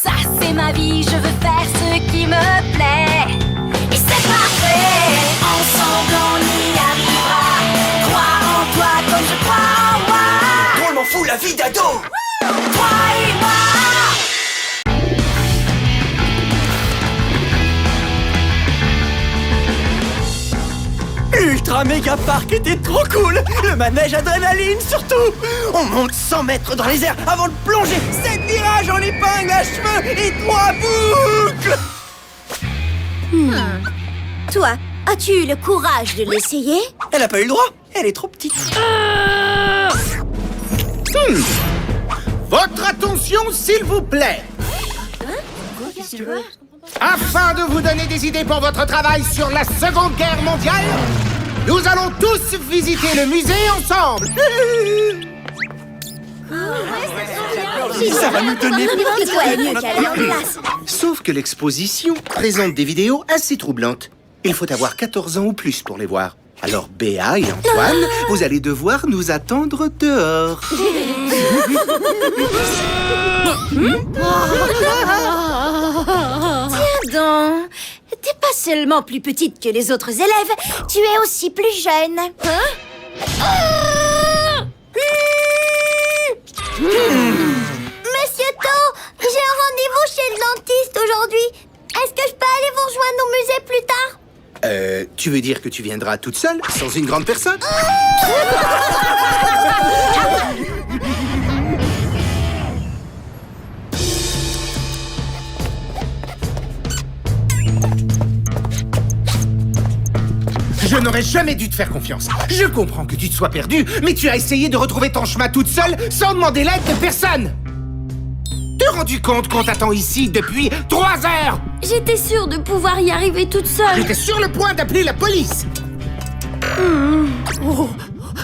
Ça c'est ma vie, je veux faire ce qui me plaît. Et c'est parfait, ensemble on y arrivera. Crois en toi comme je crois en moi. Drôlement fou la vie d'ado. Toi et moi. L'Ultra Méga Park était trop cool. Le manège adrénaline surtout. On monte 100 mètres dans les airs avant de plonger 7 virages en épingle à cheveux et 3 boucles. Toi, as-tu eu le courage de l'essayer? Elle a pas eu le droit, elle est trop petite. Votre attention, s'il vous plaît. Afin de vous donner des idées pour votre travail sur la Seconde Guerre mondiale, nous allons tous visiter le musée ensemble. Ça va nous donner Toi est mieux qu'à la place. Sauf que l'exposition présente des vidéos assez troublantes. Il faut avoir 14 ans ou plus pour les voir. Alors Béa et Antoine, vous allez devoir nous attendre dehors. Tiens donc, t'es pas seulement plus petite que les autres élèves, tu es aussi plus jeune. Monsieur To, j'ai un rendez-vous chez le dentiste aujourd'hui. Est-ce que je peux aller vous rejoindre au musée plus tard? Tu veux dire que tu viendras toute seule, sans une grande personne? Je n'aurais jamais dû te faire confiance. Je comprends que tu te sois perdue, mais tu as essayé de retrouver ton chemin toute seule, sans demander l'aide de personne. T'es rendu compte qu'on t'attend ici depuis 3 heures? J'étais sûre de pouvoir y arriver toute seule. J'étais sur le point d'appeler la police. Oh,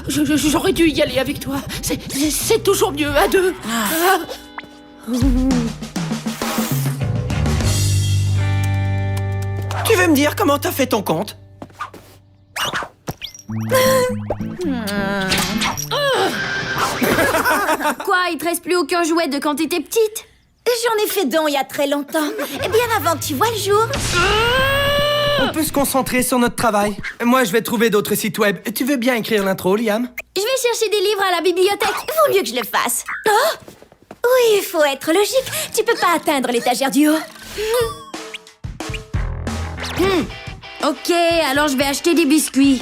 j'aurais dû y aller avec toi. C'est toujours mieux à deux. Tu veux me dire comment t'as fait ton compte? Quoi, il te reste plus aucun jouet de quand t'étais petite? J'en ai fait don il y a très longtemps. Et bien avant que tu vois le jour. On peut se concentrer sur notre travail. Moi, je vais trouver d'autres sites web. Tu veux bien écrire l'intro, Liam? Je vais chercher des livres à la bibliothèque. Vaut mieux que je le fasse. Oh! Oui, il faut être logique. Tu peux pas atteindre l'étagère du haut. Ok, alors je vais acheter des biscuits.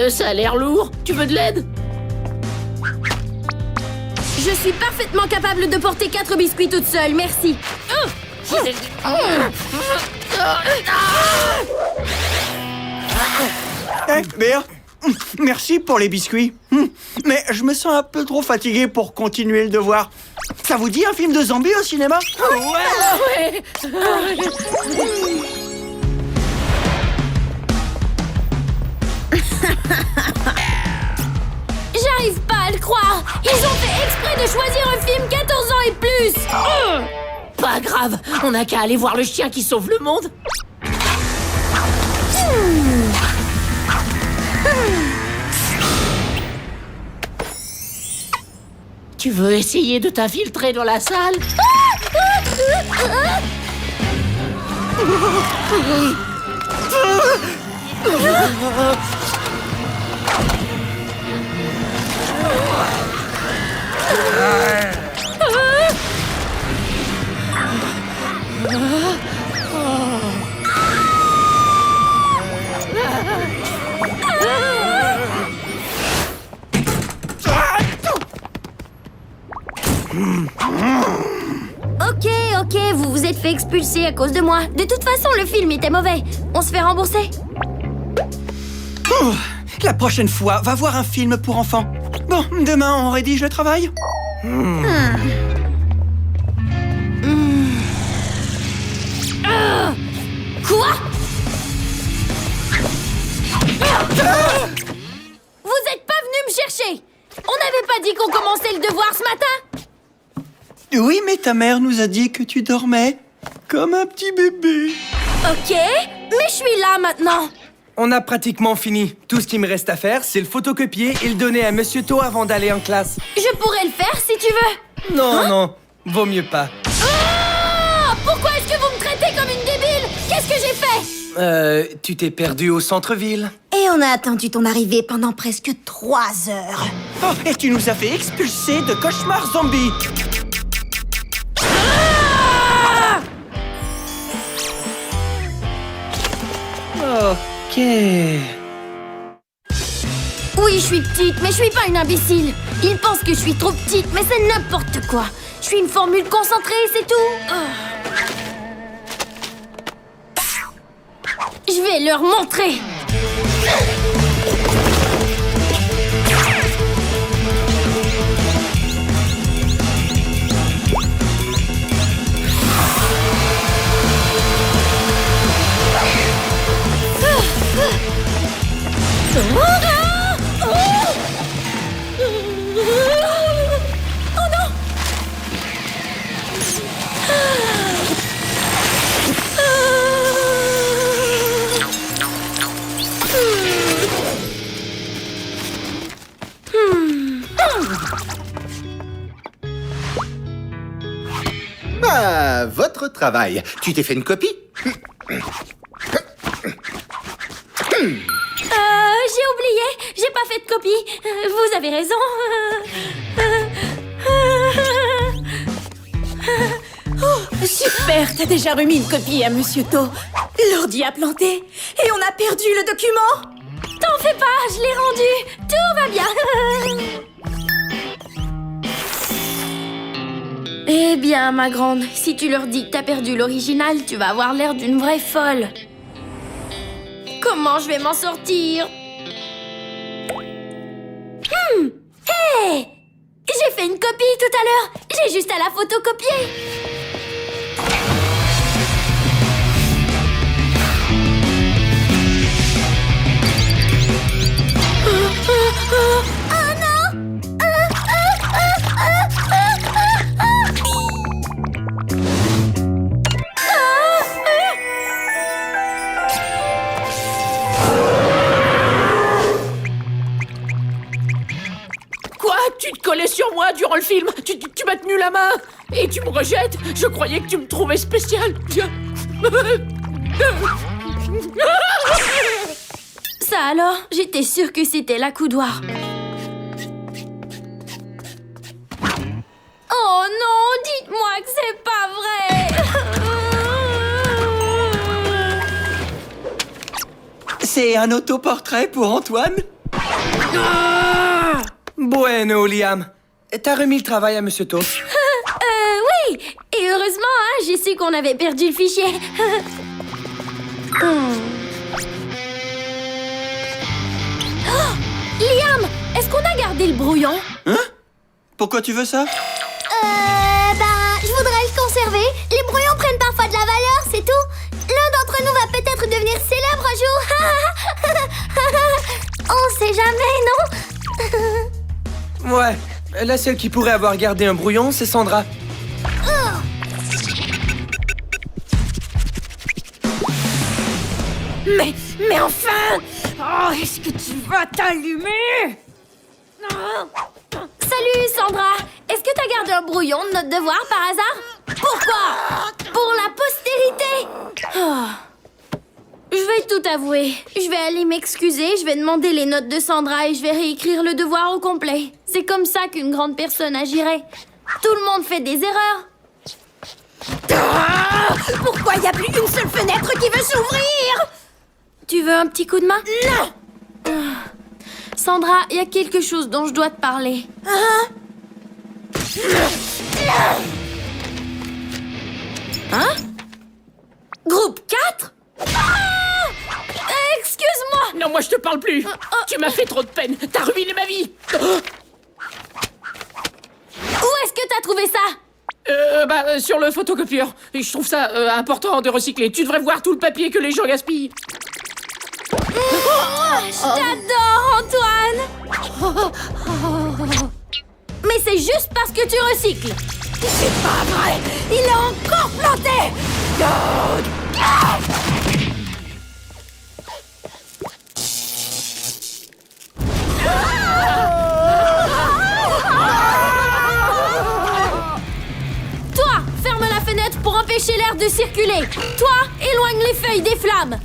Ça a l'air lourd. Tu veux de l'aide? Je suis parfaitement capable de porter 4 biscuits toute seule, merci. Béa, merci pour les biscuits. Mais je me sens un peu trop fatigué pour continuer le devoir. Ça vous dit un film de zombies au cinéma? Ouais. J'arrive pas à le croire. Ils ont fait exprès de choisir un film 14 ans et plus. Pas grave, on n'a qu'à aller voir le chien qui sauve le monde. Tu veux essayer de t'infiltrer dans la salle? Ok, vous vous êtes fait expulser à cause de moi. De toute façon, le film était mauvais. On se fait rembourser. La prochaine fois, va voir un film pour enfants. Bon, demain, on rédige le travail. Quoi? Vous êtes pas venu me chercher. On n'avait pas dit qu'on commençait le devoir ce matin? Oui, mais ta mère nous a dit que tu dormais. comme un petit bébé. Ok, mais je suis là maintenant. On a pratiquement fini. Tout ce qu'il me reste à faire, c'est le photocopier et le donner à Monsieur To avant d'aller en classe. Je pourrais le faire si tu veux. Non, non, vaut mieux pas. Ah! Pourquoi est-ce que vous me traitez comme une débile? Qu'est-ce que j'ai fait? Tu t'es perdu au centre-ville. Et on a attendu ton arrivée pendant presque 3 heures. Oh, et tu nous as fait expulser de Cauchemar Zombie. Ok. Oui, je suis petite, mais je suis pas une imbécile. Ils pensent que je suis trop petite, mais c'est n'importe quoi. Je suis une formule concentrée, c'est tout. Je vais leur montrer. Ah, votre travail. Tu t'es fait une copie? J'ai oublié. J'ai pas fait de copie. Vous avez raison. Oh, super, t'as déjà remis une copie à Monsieur To. L'ordi a planté et on a perdu le document. T'en fais pas, je l'ai rendu. Tout va bien. Eh bien, ma grande, si tu leur dis que t'as perdu l'original, tu vas avoir l'air d'une vraie folle. Comment je vais m'en sortir? Hey! J'ai fait une copie tout à l'heure. J'ai juste à la photocopier. Oh non! Quoi? Tu te collais sur moi durant le film? Tu m'as tenu la main? Et tu me rejettes? Je croyais que tu me trouvais spécial. Ça alors? J'étais sûre que c'était l'accoudoir. Oh non, dites-moi que c'est pas vrai. C'est un autoportrait pour Antoine? Bueno, Liam. T'as remis le travail à Monsieur To? Oui. Et heureusement, hein, j'ai su qu'on avait perdu le fichier. Oh, Liam, est-ce qu'on a gardé le brouillon? Hein? Pourquoi tu veux ça? Je voudrais le conserver. Les brouillons prennent parfois de la valeur, c'est tout. L'un d'entre nous va peut-être devenir célèbre un jour. On sait jamais, non? Ouais. La seule qui pourrait avoir gardé un brouillon, c'est Sandra. Mais enfin! Oh, est-ce que tu vas t'allumer? Salut, Sandra! Est-ce que t'as gardé un brouillon de notre devoir par hasard? Pourquoi? Pour la postérité! Oh. Je vais tout avouer. Je vais aller m'excuser, je vais demander les notes de Sandra et je vais réécrire le devoir au complet. C'est comme ça qu'une grande personne agirait. Tout le monde fait des erreurs. Pourquoi il n'y a plus une seule fenêtre qui veut s'ouvrir? Tu veux un petit coup de main? Non! Sandra, il y a quelque chose dont je dois te parler. Hein? Groupe 4? Excuse-moi! Non, moi je te parle plus. Tu m'as fait trop de peine. T'as ruiné ma vie. Où est-ce que t'as trouvé ça? Sur le photocopieur. Et je trouve ça important de recycler. Tu devrais voir tout le papier que les gens gaspillent. Je t'adore, Antoine! Mais c'est juste parce que tu recycles. C'est pas vrai! Il est encore planté! Toi, ferme la fenêtre pour empêcher l'air de circuler. Toi, éloigne les feuilles des flammes.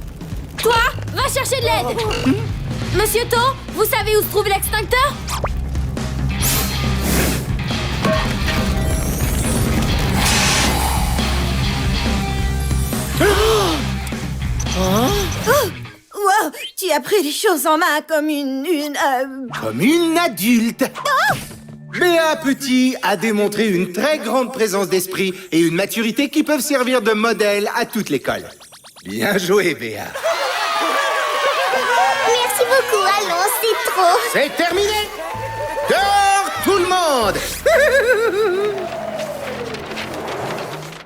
Toi, va chercher de l'aide. Monsieur To, vous savez où se trouve l'extincteur? Wow, tu as pris les choses en main comme Comme une adulte. Béa Petit a démontré une très grande présence d'esprit et une maturité qui peuvent servir de modèle à toute l'école. Bien joué, Béa. Merci beaucoup, allons, c'est trop. C'est terminé. Dehors, tout le monde.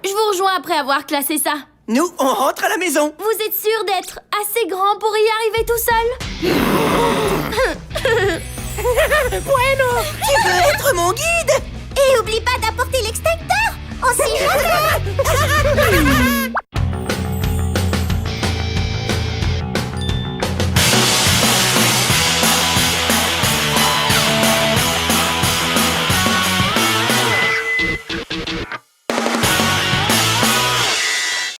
Je vous rejoins après avoir classé ça. Nous, on rentre à la maison. Vous êtes sûr d'être assez grand pour y arriver tout seul? Tu veux être mon guide? Et oublie pas d'apporter l'extincteur. On sait jamais.